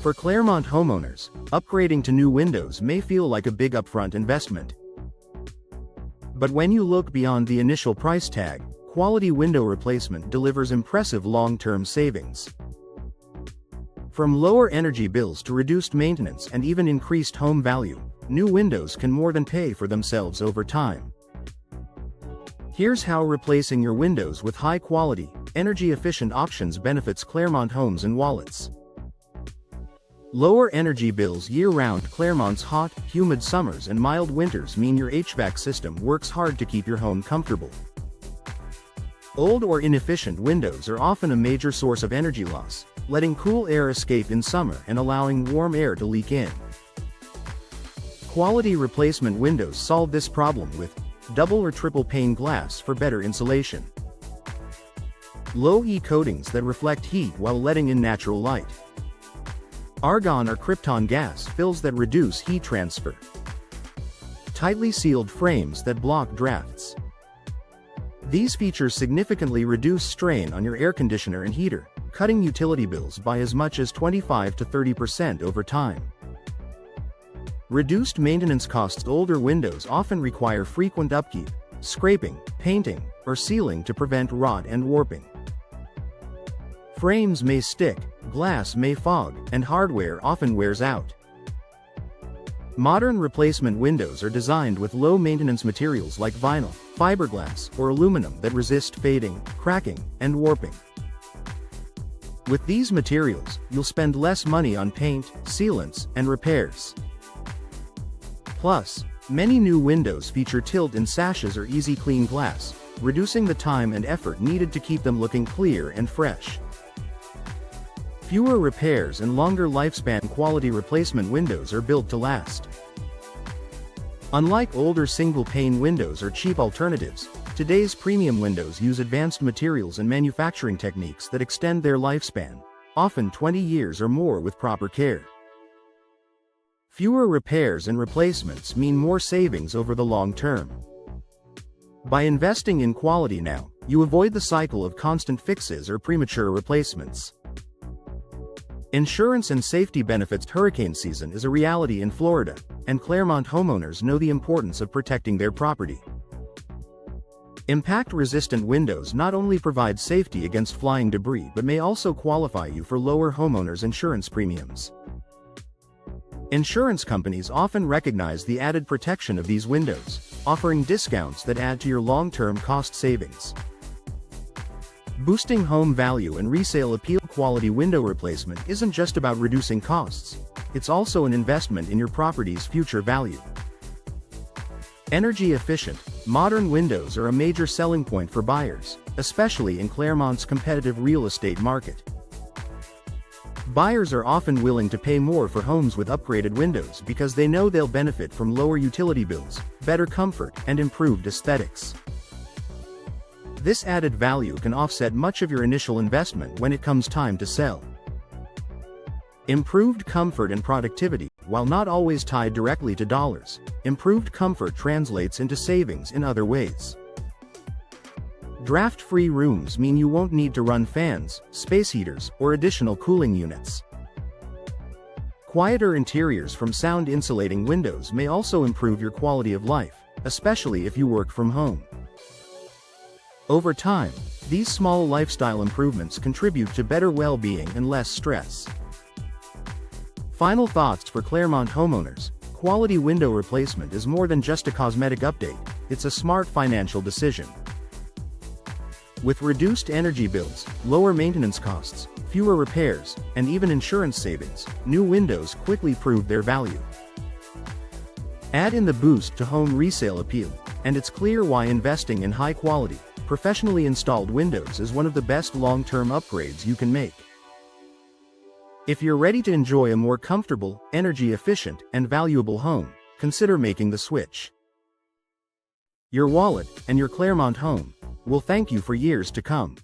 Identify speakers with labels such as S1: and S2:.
S1: For Clermont homeowners, upgrading to new windows may feel like a big upfront investment. But when you look beyond the initial price tag, quality window replacement delivers impressive long-term savings. From lower energy bills to reduced maintenance and even increased home value, new windows can more than pay for themselves over time. Here's how replacing your windows with high-quality, energy-efficient options benefits Clermont homes and wallets. Lower energy bills year-round. Clermont's hot, humid summers and mild winters mean your HVAC system works hard to keep your home comfortable. Old or inefficient windows are often a major source of energy loss, letting cool air escape in summer and allowing warm air to leak in. Quality replacement windows solve this problem with double or triple pane glass for better insulation, low E coatings that reflect heat while letting in natural light, argon or krypton gas fills that reduce heat transfer, tightly sealed frames that block drafts. These features significantly reduce strain on your air conditioner and heater, cutting utility bills by as much as 25 to 30% over time. Reduced maintenance costs. Older windows often require frequent upkeep, scraping, painting, or sealing to prevent rot and warping. Frames may stick, glass may fog, and hardware often wears out. Modern replacement windows are designed with low-maintenance materials like vinyl, fiberglass, or aluminum that resist fading, cracking, and warping. With these materials, you'll spend less money on paint, sealants, and repairs. Plus, many new windows feature tilt and sashes or easy clean glass, reducing the time and effort needed to keep them looking clear and fresh. Fewer repairs and longer lifespan. Quality replacement windows are built to last. Unlike older single-pane windows or cheap alternatives, today's premium windows use advanced materials and manufacturing techniques that extend their lifespan, often 20 years or more with proper care. Fewer repairs and replacements mean more savings over the long term. By investing in quality now, you avoid the cycle of constant fixes or premature replacements. Insurance and safety benefits. Hurricane season is a reality in Florida, and Clermont homeowners know the importance of protecting their property. Impact-resistant windows not only provide safety against flying debris but may also qualify you for lower homeowners insurance premiums. Insurance companies often recognize the added protection of these windows, offering discounts that add to your long-term cost savings. Boosting home value and resale appeal. Quality window replacement isn't just about reducing costs, it's also an investment in your property's future value. Energy efficient, modern windows are a major selling point for buyers, especially in Clermont's competitive real estate market. Buyers are often willing to pay more for homes with upgraded windows because they know they'll benefit from lower utility bills, better comfort, and improved aesthetics. This added value can offset much of your initial investment when it comes time to sell. Improved comfort and productivity. While not always tied directly to dollars, improved comfort translates into savings in other ways. Draft-free rooms mean you won't need to run fans, space heaters, or additional cooling units. Quieter interiors from sound-insulating windows may also improve your quality of life, especially if you work from home. Over time, these small lifestyle improvements contribute to better well-being and less stress. Final thoughts for Clermont homeowners. Quality window replacement is more than just a cosmetic update, it's a smart financial decision. With reduced energy bills, lower maintenance costs, fewer repairs, and even insurance savings, new windows quickly prove their value. Add in the boost to home resale appeal, and it's clear why investing in high-quality, professionally installed windows is one of the best long-term upgrades you can make. If you're ready to enjoy a more comfortable, energy-efficient, and valuable home, consider making the switch. Your wallet, and your Clermont home, will thank you for years to come.